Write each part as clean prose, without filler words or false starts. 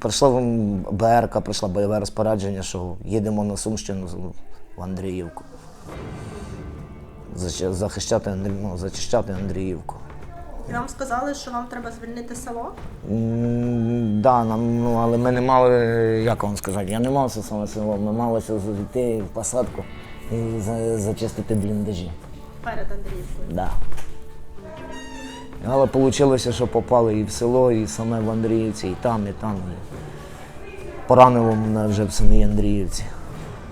Прийшла БРК, прийшла бойове розпорядження, що їдемо на Сумщину в Андріївку. Зачищати Андріївку. І вам сказали, що вам треба звільнити село? Так, але ми не мали, як вам сказати, я не мав це саме село, ми малися зайти в посадку і зачистити бліндажі. Перед Андріївкою? Так. Да. Але вийшло, що попали і в село, і саме в Андріївці, і там, і там. Поранило мене вже в самій Андріївці.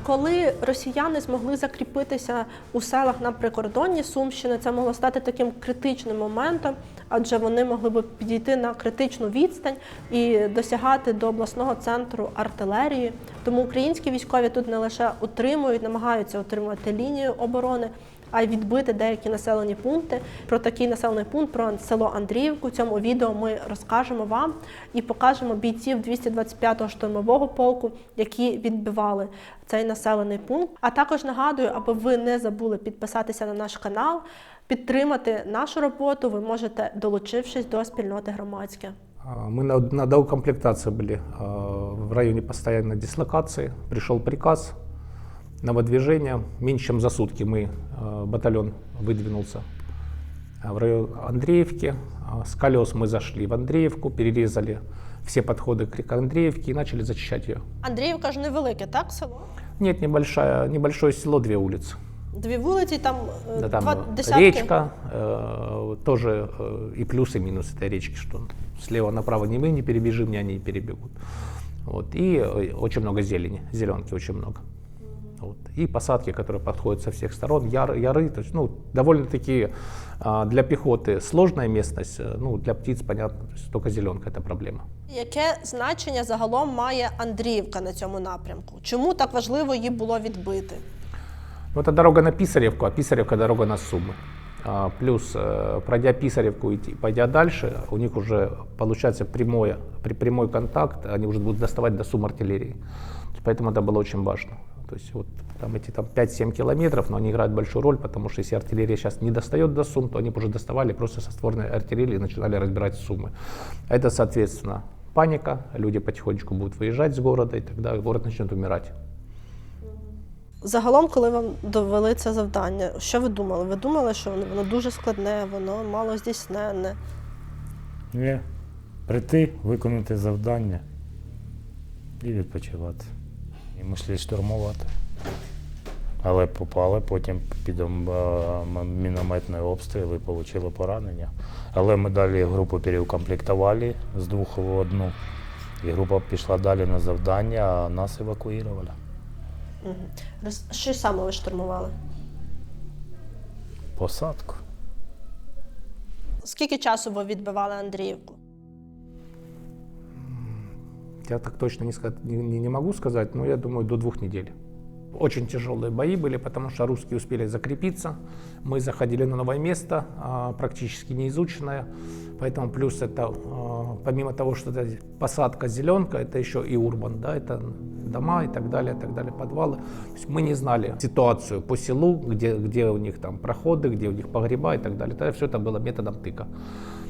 Коли росіяни змогли закріпитися у селах на прикордонні Сумщини, це могло стати таким критичним моментом, адже вони могли б підійти на критичну відстань і досягати до обласного центру артилерії. Тому українські військові тут не лише утримують, намагаються утримувати лінію оборони, а й відбити деякі населені пункти. Про такий населений пункт, про село Андріївку, в цьому відео ми розкажемо вам і покажемо бійців 225-го штурмового полку, які відбивали цей населений пункт. А також нагадую, аби ви не забули підписатися на наш канал, підтримати нашу роботу ви можете, долучившись до спільноти «Громадське». Мы на доукомплектации были в районе постоянной дислокации. Пришел приказ на выдвижение. Меньше чем за сутки батальон выдвинулся в район Андреевки. С колес мы зашли в Андреевку, перерезали все подходы к Андреевке и начали зачищать ее. Андріївка ж невелике, так, село? Нет, небольшое село, 2 улицы. 2 вулиці, там, Да, там 2 десятки. речка, тоже и плюс, и минус этой речки, что слева направо ни мы не перебежим, ни они не перебегут. Вот. И очень много зелени, зеленки очень много. Вот. И посадки, которые подходят со всех сторон, яры, то есть, довольно-таки для пехоты сложная местность, для птиц, понятно, то есть только зеленка – это проблема. Яке значення загалом має Андріївка на цьому напрямку? Чому так важливо її було відбити? Это дорога на Писаревку, а Писаревка – дорога на Сумы. Плюс, пройдя Писаревку и пойдя дальше, у них уже получается прямой контакт, они уже будут доставать до Сум артиллерии. Поэтому это было очень важно. То есть вот там эти 5-7 километров, но они играют большую роль, потому что если артиллерия сейчас не достает до Сум, то они бы уже доставали просто со ствольной артиллерии и начинали разбирать Сумы. Это, соответственно, паника, люди потихонечку будут выезжать с города, и тогда город начнет умирать. Загалом, коли вам довели це завдання, що ви думали? Ви думали, що воно дуже складне, воно мало здійсненне? Ні. Прийти, виконати завдання і відпочивати. І ми йшли штурмувати. Але попали, потім під мінометний обстріл і отримали поранення. Але ми далі групу переукомплектували з 2 в 1. І група пішла далі на завдання, а нас евакуювали. Угу. Що саме ви штурмували? Посадку. Скільки часу ви відбивали Андріївку? Я так точно не могу сказать, но я думаю, до 2 недель. Очень тяжелые бои были, потому что русские успели закрепиться. Мы заходили на новое место, практически неизученное. Поэтому плюс это, помимо того, что это посадка, зеленка, это еще и урбан, да, это дома и так далее, подвалы. То есть мы не знали ситуацию по селу, где у них там проходы, где у них погреба и так далее. Тогда все это было методом тыка.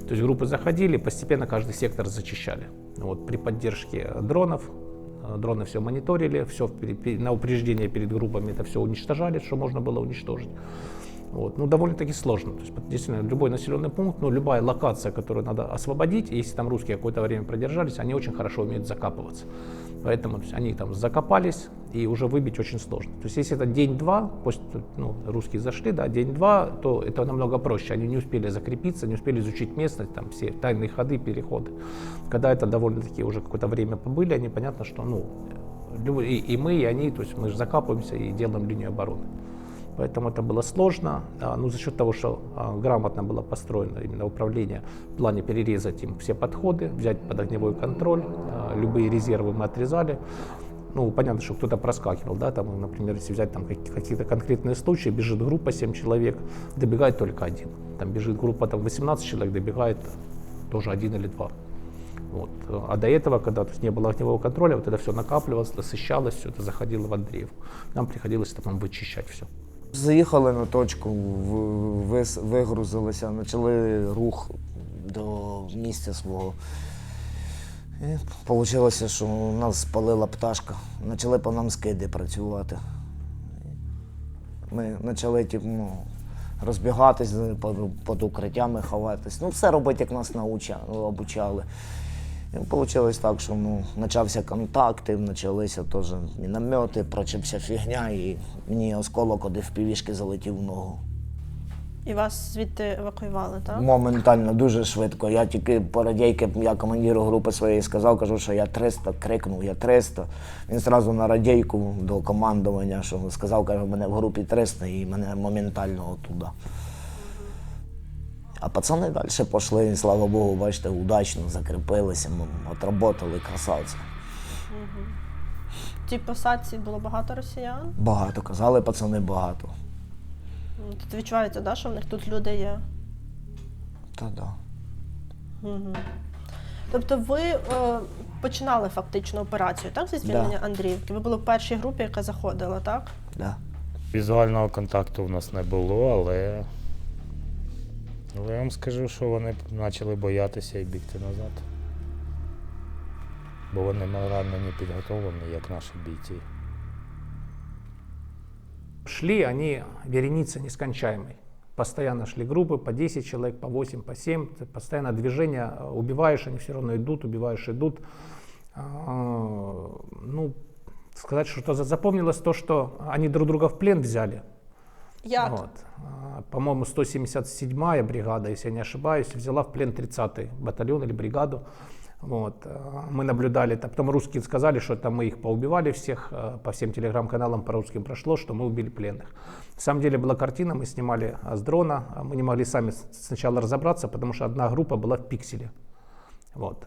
То есть группы заходили, постепенно каждый сектор зачищали. Вот, при поддержке дронов. Дроны все мониторили, все на упреждение перед группами это все уничтожали, что можно было уничтожить. Вот. Довольно-таки сложно. То есть, действительно, любой населенный пункт, любая локация, которую надо освободить, если там русские какое-то время продержались, они очень хорошо умеют закапываться. Поэтому то есть, они там закопались, и уже выбить очень сложно. То есть, если это день-два, после, русские зашли, да, день-два, то это намного проще. Они не успели закрепиться, не успели изучить местность, там все тайные ходы, переходы. Когда это довольно-таки уже какое-то время побыли, они понятно, что и мы, и они, то есть мы же закапываемся и делаем линию обороны. Поэтому это было сложно, за счет того, что грамотно было построено именно управление в плане перерезать им все подходы, взять под огневой контроль, любые резервы мы отрезали. Понятно, что кто-то проскакивал, да, там, например, если взять там какие-то конкретные случаи, бежит группа 7 человек, добегает только 1. Там бежит группа 18 человек, добегает тоже 1 или 2. Вот. А до этого, когда не было огневого контроля, вот это все накапливалось, насыщалось, все это заходило в Андреевку. Нам приходилось там вычищать все. Заїхали на точку, вигрузилися, почали рух до місця свого. І вийшло, що нас спалила пташка. Почали по нам скиди працювати. Ми почали розбігатись, під укриттями ховатись. Ну, все робити, як нас обучали. І вийшло так, що почався контакти, почалися теж міномети, проча вся фігня, і мені осколок один в півішки залетів в ногу. І вас звідти евакуювали, так? Моментально, дуже швидко. Я тільки по радійки, я командиру групи своєї сказав, кажу, що я 300, крикнув, я 300. Він одразу на радійку до командування, що сказав, каже, мене в групі 300 і мене моментально оттуда. А пацани далі пішли, і, слава Богу, бачите, удачно закріпилися, отработали, красавці. В тій посадці було багато росіян? Багато, казали пацани, багато. Тут відчувається, да, що в них тут люди є? Та да. Тобто ви починали фактично операцію, так, зі звільнення Андріївки? Ви були в першій групі, яка заходила, так? Да. Візуального контакту в нас не було, але я вам скажу, що вони почали боятися і бігти назад. Бо вони морально не підготовлені, як наші бійці. Шли они вереницей нескончаемой. Постоянно шли группы по 10 человек, по 8, по 7. Постоянно движение, убиваешь, они все равно идут, убиваешь, идут. Ну, сказать, что запомнилось то, что они друг друга в плен взяли. Як? Вот. По-моему, 177-я бригада, если я не ошибаюсь, взяла в плен 30-й батальон или бригаду. Вот. Мы наблюдали, потом русские сказали, что это мы их поубивали всех, по всем телеграм-каналам по русским прошло, что мы убили пленных. На самом деле была картина, мы снимали с дрона, мы не могли сами сначала разобраться, потому что одна группа была в пикселе. Вот.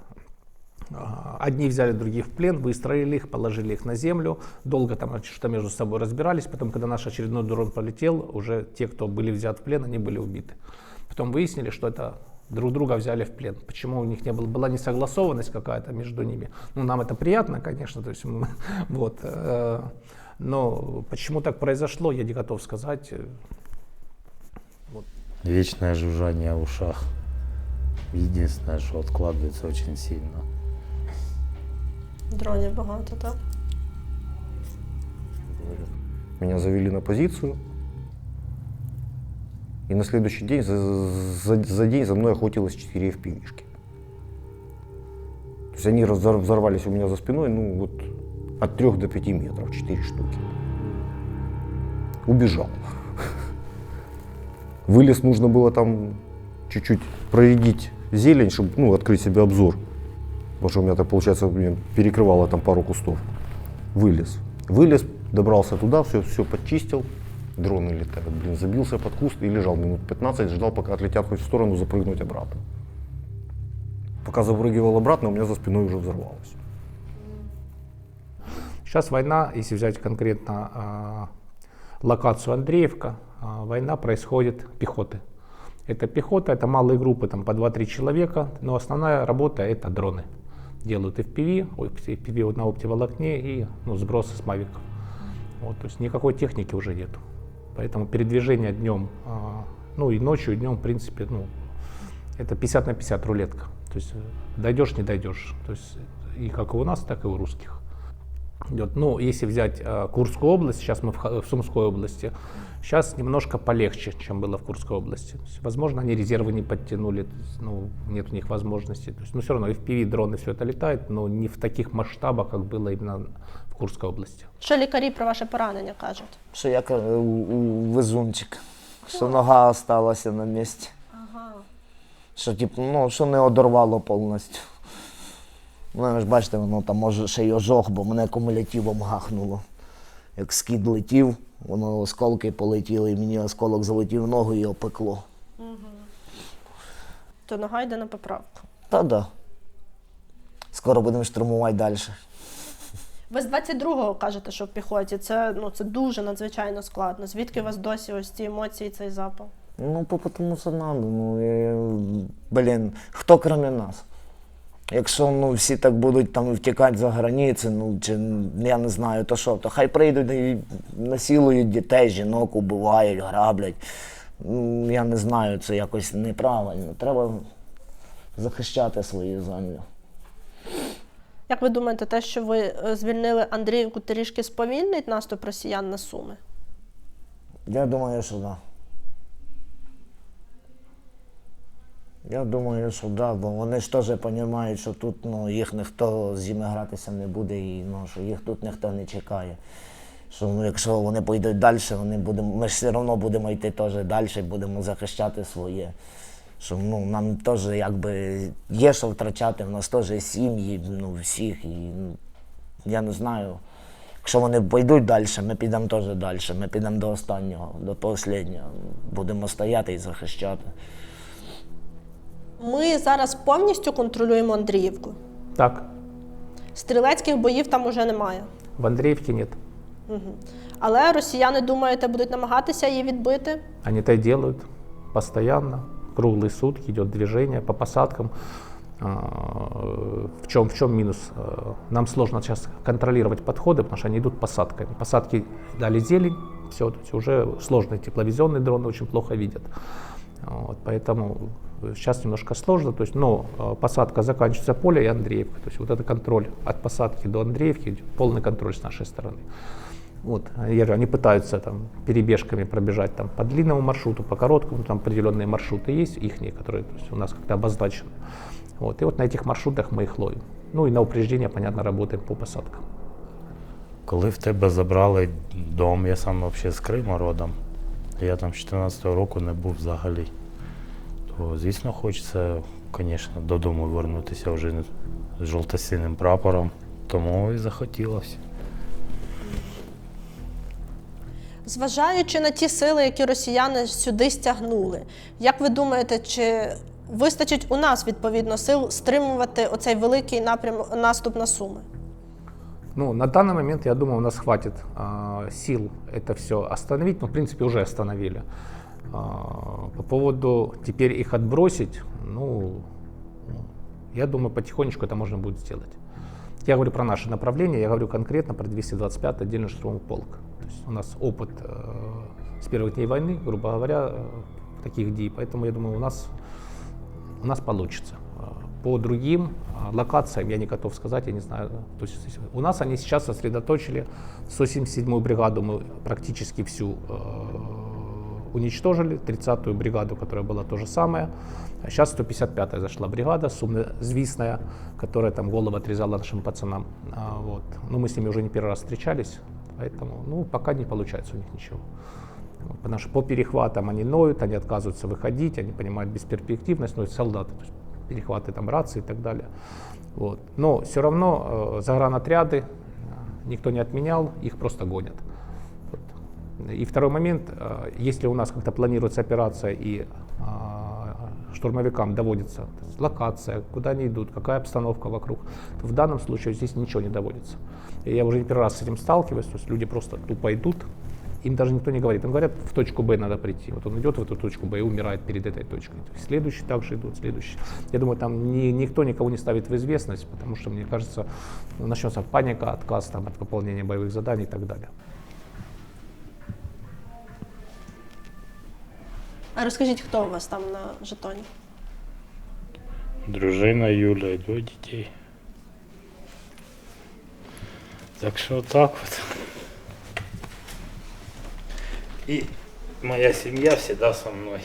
Одни взяли других в плен, выстроили их, положили их на землю, долго там что-то между собой разбирались, потом, когда наш очередной дрон полетел, уже те, кто были взяты в плен, они были убиты. Потом выяснили, что это друг друга взяли в плен. Почему у них не было? Была несогласованность какая-то между ними. Ну, нам это приятно, конечно, то есть, вот. Но почему так произошло, я не готов сказать. Вот. Вечное жужжание в ушах. Единственное, что откладывается очень сильно. Дронів багато, так? Меня завели на позицию, и на следующий день, за день за мной охотилось 4 FPV-шки. То есть они взорвались у меня за спиной, ну вот от 3 до 5 метров, 4 штуки. Убежал. Вылез, нужно было там чуть-чуть проредить зелень, чтобы открыть себе обзор. Потому что у меня так, получается, перекрывало там пару кустов. Вылез, добрался туда, все подчистил. Дроны летают, забился под куст и лежал минут 15, ждал, пока отлетят хоть в сторону, запрыгнуть обратно. Пока запрыгивал обратно, у меня за спиной уже взорвалось. Сейчас война, если взять конкретно локацию Андреевка, война происходит пехоты. Это пехота, это малые группы, там по 2-3 человека, но основная работа это дроны. Делают FPV на оптоволокне и сбросы с мавиков. Вот, то есть никакой техники уже нету. Поэтому передвижение днем, и ночью, и днем, в принципе, это 50 на 50 рулетка. То есть дойдешь, не дойдешь. То есть и как и у нас, так и у русских. Но если взять Курскую область, сейчас мы в Сумской области, сейчас немножко полегче, чем было в Курской области. То есть, возможно, они резервы не подтянули, нет у них возможности. То есть, все равно FPV, дроны, все это летает, но не в таких масштабах, как было именно в Курской области. Що лікарі про ваше поранення кажуть? Що я везунчик, що нога осталася на місці. Ага. Що, що не одорвало повністю. Ви ж бачите, воно там може ще й ожог, бо мене кумулятивом гахнуло. Як скид летів, воно осколки полетіли, і мені осколок залетів в ногу і опекло. То нога йде на поправку. Та да. Скоро будемо штурмувати далі. Ви з 22-го кажете, що в піхоті. Це дуже надзвичайно складно. Звідки у вас досі ось ці емоції, цей запал? Тому що надо. Хто крім нас? Якщо всі так будуть там втікати за границю, чи я не знаю, то що, то хай прийдуть і насилують дітей, жінок, убивають, граблять. Я не знаю, це якось неправильно. Треба захищати свою землю. Як ви думаєте, те, що ви звільнили Андріївку, трішки сповільнить наступ росіян на Суми? Я думаю, що да. Я думаю, що да, бо вони ж теж розуміють, що тут їх ніхто з ними гратися не буде, і що їх тут ніхто не чекає. Що якщо вони пойдуть далі, ми ж все одно будемо йти теж далі, будемо захищати своє. Що нам теж якби є що втрачати, в нас теж сім'ї, всіх. І я не знаю, якщо вони пойдуть далі, ми підемо теж далі, ми підемо до останнього, до останнього. Будемо стояти і захищати. Ми зараз повністю контролюємо Андріївку. Так, Стрілецьких боїв там уже немає. в Андреевке нет. Але росіяни, думаєте, будуть намагатися її відбити? Они это и делают постоянно, круглые сутки идет движение по посадкам. В чем минус? Нам сложно сейчас контролировать подходы, потому что они идут посадками. Посадки дали зелень, все, то есть уже сложно. Тепловизионные дроны очень плохо видят. Вот, поэтому сейчас немножко сложно, то есть, но посадка заканчивается поле и Андреевка. То есть вот это контроль от посадки до Андреевки, полный контроль с нашей стороны. Вот, я говорю, они пытаются там перебежками пробежать там, по длинному маршруту, по короткому, там определенные маршруты есть, их, которые то есть, у нас как-то обозначены. Вот, и вот на этих маршрутах мы их ловим. Ну и на упреждение, понятно, работаем по посадкам. Коли в тебе забрали дом, я сам взагалі з Криму родом, я там з 14-го року не був взагалі, то, звісно, хочеться, звісно, додому вернутися вже з жовто-синим прапором, тому і захотілося. Зважаючи на ті сили, які росіяни сюди стягнули, як ви думаєте, чи вистачить у нас, відповідно, сил стримувати оцей великий наступ на Суми? Ну, на данный момент, я думаю, у нас хватит сил это все остановить, но, в принципе, уже остановили. По поводу теперь их отбросить, я думаю, потихонечку это можно будет сделать. Я говорю про наше направление, я говорю конкретно про 225-й отдельный штурмовой полк. То есть у нас опыт с первых дней войны, грубо говоря, таких дій, поэтому я думаю, у нас получится. По другим локациям я не готов сказать, я не знаю. То есть у нас они сейчас сосредоточили 177-ю бригаду, мы практически всю уничтожили, 30-ю бригаду, которая была то же самое. А сейчас 155-я зашла бригада, сумнозвестная, которая там голову отрезала нашим пацанам. Вот. Но мы с ними уже не первый раз встречались, поэтому пока не получается у них ничего. Вот. Потому что по перехватам они ноют, они отказываются выходить, они понимают бесперспективность, но это солдаты, то есть перехваты там рации и так далее. Вот. Но все равно загранотряды никто не отменял, их просто гонят. Вот. И второй момент, если у нас как-то планируется операция и штурмовикам доводится локация, куда они идут, какая обстановка вокруг, то в данном случае здесь ничего не доводится. И я уже не первый раз с этим сталкиваюсь, то есть люди просто тупо идут, им даже никто не говорит, им говорят, в точку Б надо прийти. Вот он идет в эту точку Б и умирает перед этой точкой. То есть следующие также идут, следующие. Я думаю, там никто никого не ставит в известность, потому что, мне кажется, начнется паника, отказ там, от выполнения боевых заданий и так далее. А розкажіть, хто у вас там на жетоні? Дружина Юля і 2 дітей. Так що так от. І моя сім'я завжди со мною.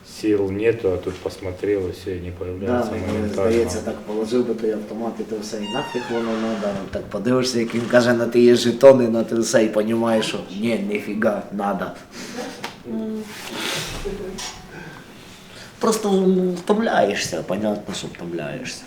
Сил нету, а тут посмотрел, и все, не появляется моментально. Здається, так положив би той автомат і то все, і нафіг воно треба. Так подивишся, як він каже на ті жетони, на те все, і розумієш, що ні, ніфіга, треба. Просто втомляєшся, понятно, що втомляєшся.